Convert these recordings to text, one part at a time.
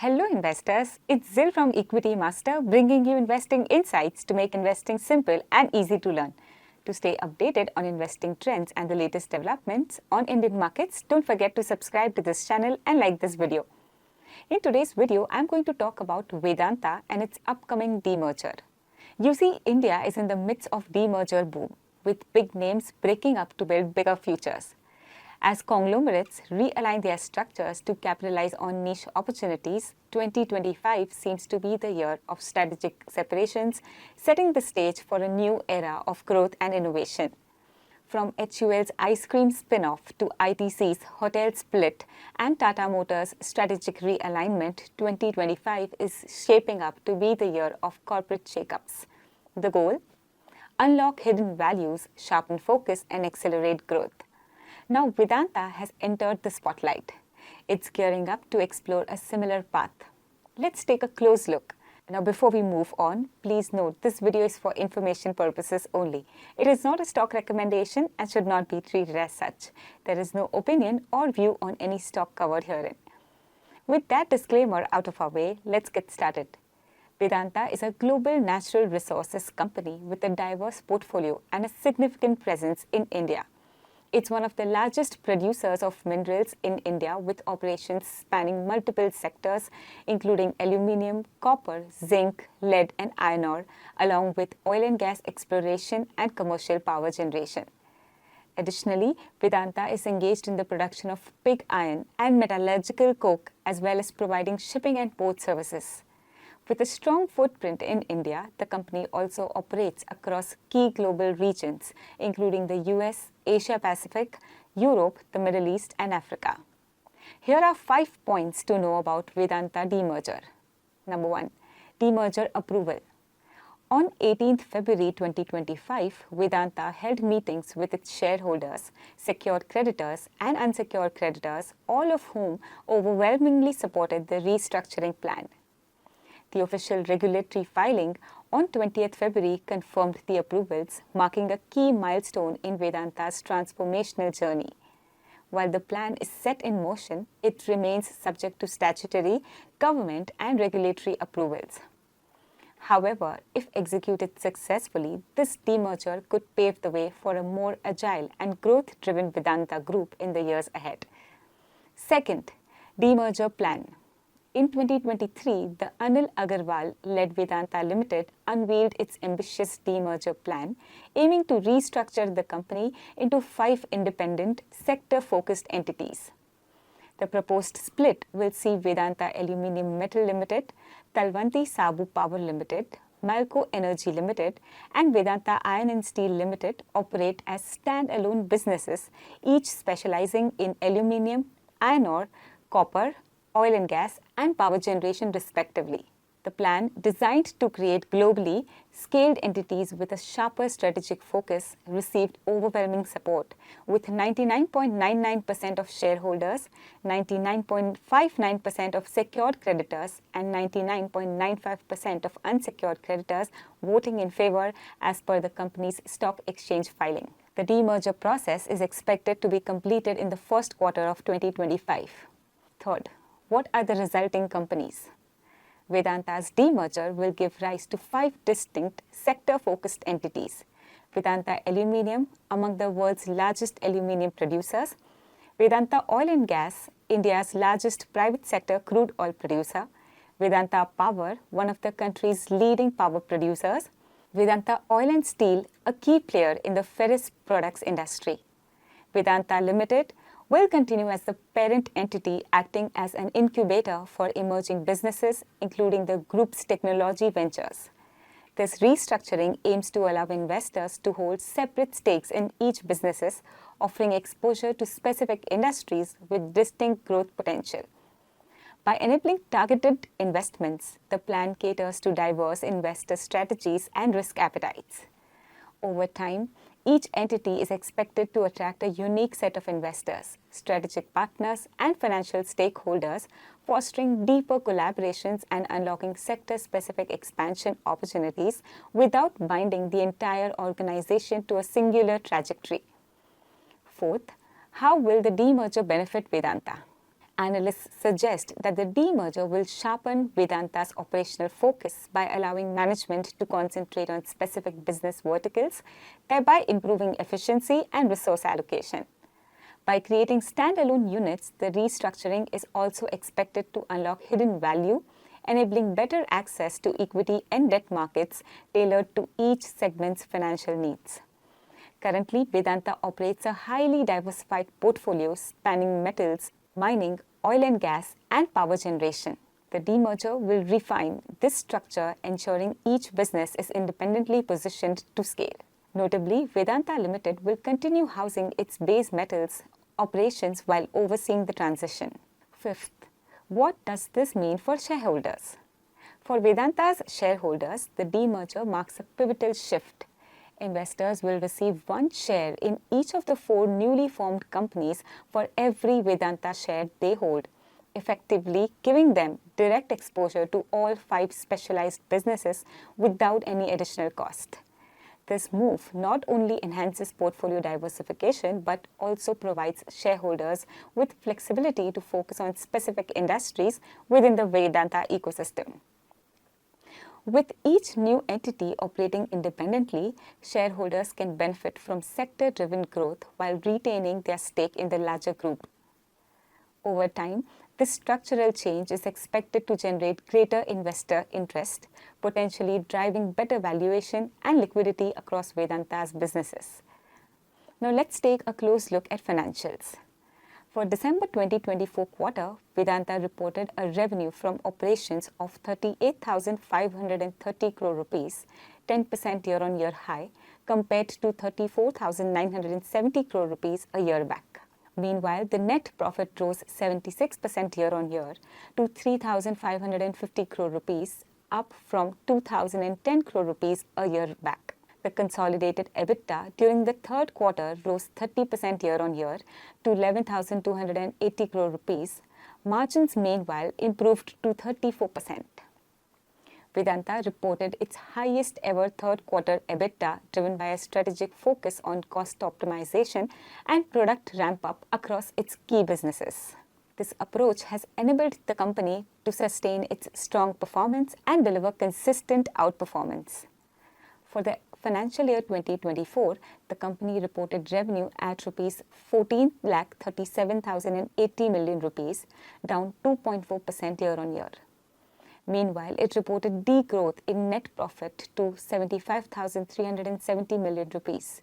Hello investors, it's Zil from Equitymaster bringing you investing insights to make investing simple and easy to learn. To stay updated on investing trends and the latest developments on Indian markets, don't forget to subscribe to this channel and like this video. In today's video, I'm going to talk about Vedanta and its upcoming demerger. You see, India is in the midst of demerger boom, with big names breaking up to build bigger futures. As conglomerates realign their structures to capitalize on niche opportunities, 2025 seems to be the year of strategic separations, setting the stage for a new era of growth and innovation. From HUL's ice cream spin-off to ITC's hotel split and Tata Motors' strategic realignment, 2025 is shaping up to be the year of corporate shakeups. The goal? Unlock hidden values, sharpen focus, and accelerate growth. Now Vedanta has entered the spotlight. It's gearing up to explore a similar path. Let's take a close look. Now before we move on, please note this video is for information purposes only. It is not a stock recommendation and should not be treated as such. There is no opinion or view on any stock covered herein. With that disclaimer out of our way, let's get started. Vedanta is a global natural resources company with a diverse portfolio and a significant presence in India. It's one of the largest producers of minerals in India with operations spanning multiple sectors including aluminium, copper, zinc, lead and iron ore, along with oil and gas exploration and commercial power generation. Additionally, Vedanta is engaged in the production of pig iron and metallurgical coke as well as providing shipping and port services. With a strong footprint in India, the company also operates across key global regions, including the US, Asia Pacific, Europe, the Middle East, and Africa. Here are 5 points to know about Vedanta Demerger. Number 1. Demerger approval. On 18th February 2025, Vedanta held meetings with its shareholders, secured creditors, and unsecured creditors, all of whom overwhelmingly supported the restructuring plan. The official regulatory filing on 20th February confirmed the approvals, marking a key milestone in Vedanta's transformational journey. While the plan is set in motion, it remains subject to statutory, government and regulatory approvals. However, if executed successfully, this demerger could pave the way for a more agile and growth-driven Vedanta group in the years ahead. Second, demerger plan. In 2023, the Anil Agarwal-led Vedanta Limited unveiled its ambitious demerger plan, aiming to restructure the company into 5 independent, sector-focused entities. The proposed split will see Vedanta Aluminium Metal Limited, Talwandi Sabu Power Limited, Malco Energy Limited, and Vedanta Iron and Steel Limited operate as stand-alone businesses, each specializing in aluminium, iron ore, copper, oil and gas, and power generation respectively. The plan, designed to create globally scaled entities with a sharper strategic focus, received overwhelming support, with 99.99% of shareholders, 99.59% of secured creditors, and 99.95% of unsecured creditors voting in favor as per the company's stock exchange filing. The demerger process is expected to be completed in the first quarter of 2025. Third, what are the resulting companies? Vedanta's demerger will give rise to 5 distinct sector-focused entities. Vedanta Aluminium, among the world's largest aluminium producers. Vedanta Oil and Gas, India's largest private sector crude oil producer. Vedanta Power, one of the country's leading power producers. Vedanta Oil and Steel, a key player in the ferrous products industry. Vedanta Limited will continue as the parent entity acting as an incubator for emerging businesses, including the group's technology ventures. This restructuring aims to allow investors to hold separate stakes in each businesses, offering exposure to specific industries with distinct growth potential. By enabling targeted investments, the plan caters to diverse investor strategies and risk appetites. Over time, each entity is expected to attract a unique set of investors, strategic partners, and financial stakeholders, fostering deeper collaborations and unlocking sector-specific expansion opportunities without binding the entire organization to a singular trajectory. Fourth, how will the demerger benefit Vedanta? Analysts suggest that the demerger will sharpen Vedanta's operational focus by allowing management to concentrate on specific business verticals, thereby improving efficiency and resource allocation. By creating standalone units, the restructuring is also expected to unlock hidden value, enabling better access to equity and debt markets tailored to each segment's financial needs. Currently, Vedanta operates a highly diversified portfolio spanning metals, mining, oil and gas, and power generation. The demerger will refine this structure, ensuring each business is independently positioned to scale. Notably, Vedanta Limited will continue housing its base metals operations while overseeing the transition. Fifth, what does this mean for shareholders? For Vedanta's shareholders, the demerger marks a pivotal shift. Investors will receive one share in each of the 4 newly formed companies for every Vedanta share they hold, effectively giving them direct exposure to all 5 specialized businesses without any additional cost. This move not only enhances portfolio diversification but also provides shareholders with flexibility to focus on specific industries within the Vedanta ecosystem. With each new entity operating independently, shareholders can benefit from sector-driven growth while retaining their stake in the larger group. Over time, this structural change is expected to generate greater investor interest, potentially driving better valuation and liquidity across Vedanta's businesses. Now let's take a close look at financials. For December 2024 quarter, Vedanta reported a revenue from operations of 38,530 crore rupees, 10% year-on-year high, compared to 34,970 crore rupees a year back. Meanwhile, the net profit rose 76% year-on-year to 3,550 crore rupees, up from 2,010 crore rupees a year back. The consolidated EBITDA during the third quarter rose 30% year-on-year to 11,280 crore rupees. Margins, meanwhile, improved to 34%. Vedanta reported its highest ever third quarter EBITDA, driven by a strategic focus on cost optimization and product ramp-up across its key businesses. This approach has enabled the company to sustain its strong performance and deliver consistent outperformance. For the financial year 2024, the company reported revenue at rupees 14,37,080 million rupees, down 2.4% year-on-year. Meanwhile, it reported degrowth in net profit to 75,370 million rupees.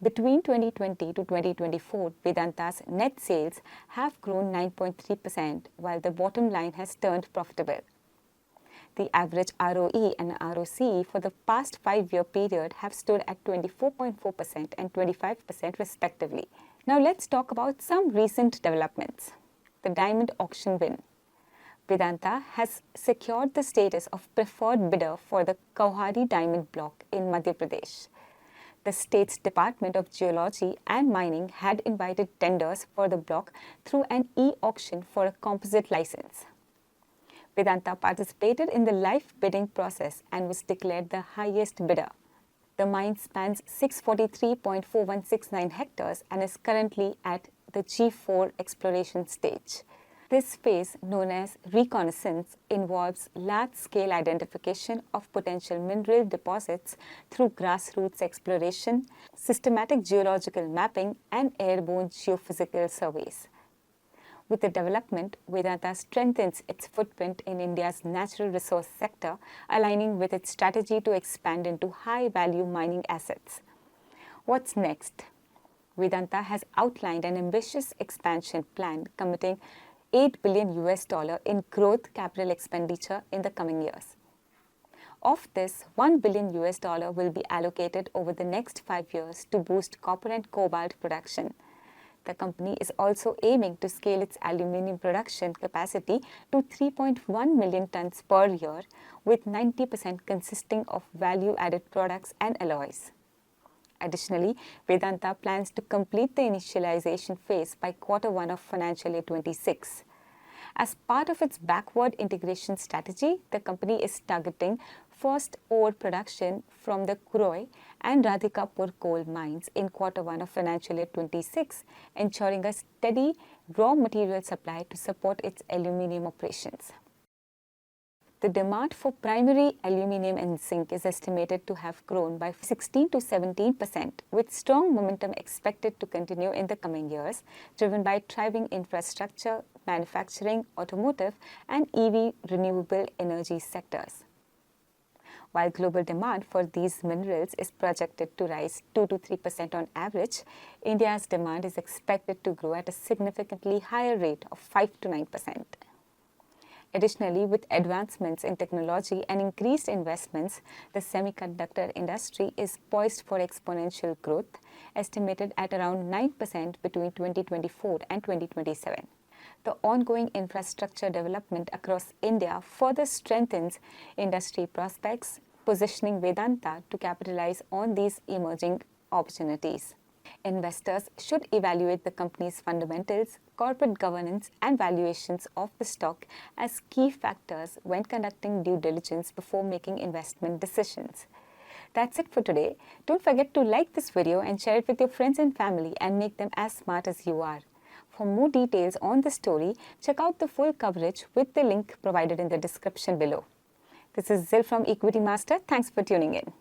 Between 2020 to 2024, Vedanta's net sales have grown 9.3%, while the bottom line has turned profitable. The average ROE and ROCE for the past 5-year period have stood at 24.4% and 25% respectively. Now let's talk about some recent developments. The diamond auction win. Vedanta has secured the status of preferred bidder for the Kauhari diamond block in Madhya Pradesh. The state's Department of Geology and Mining had invited tenders for the block through an e-auction for a composite license. Vedanta participated in the live bidding process and was declared the highest bidder. The mine spans 643.4169 hectares and is currently at the G4 exploration stage. This phase, known as reconnaissance, involves large-scale identification of potential mineral deposits through grassroots exploration, systematic geological mapping, and airborne geophysical surveys. With the development, Vedanta strengthens its footprint in India's natural resource sector, aligning with its strategy to expand into high-value mining assets. What's next? Vedanta has outlined an ambitious expansion plan committing $8 billion in growth capital expenditure in the coming years. Of this, $1 billion will be allocated over the next 5 years to boost copper and cobalt production. The company is also aiming to scale its aluminium production capacity to 3.1 million tons per year, with 90% consisting of value-added products and alloys. Additionally, Vedanta plans to complete the initialization phase by Q1 of financial year 26. As part of its backward integration strategy, the company is targeting first ore production from the Kuroi and Radhikapur coal mines in Q1 of financial year 26, ensuring a steady raw material supply to support its aluminium operations. The demand for primary aluminium and zinc is estimated to have grown by 16 to 17%, with strong momentum expected to continue in the coming years, driven by thriving infrastructure, manufacturing, automotive, and EV renewable energy sectors. While global demand for these minerals is projected to rise 2 to 3% on average, India's demand is expected to grow at a significantly higher rate of 5 to 9%. Additionally, with advancements in technology and increased investments, the semiconductor industry is poised for exponential growth, estimated at around 9% between 2024 and 2027. The ongoing infrastructure development across India further strengthens industry prospects, positioning Vedanta to capitalize on these emerging opportunities. Investors should evaluate the company's fundamentals, corporate governance, and valuations of the stock as key factors when conducting due diligence before making investment decisions. That's it for today. Don't forget to like this video and share it with your friends and family and make them as smart as you are. For more details on the story, check out the full coverage with the link provided in the description below. This is Zil from Equitymaster. Thanks for tuning in.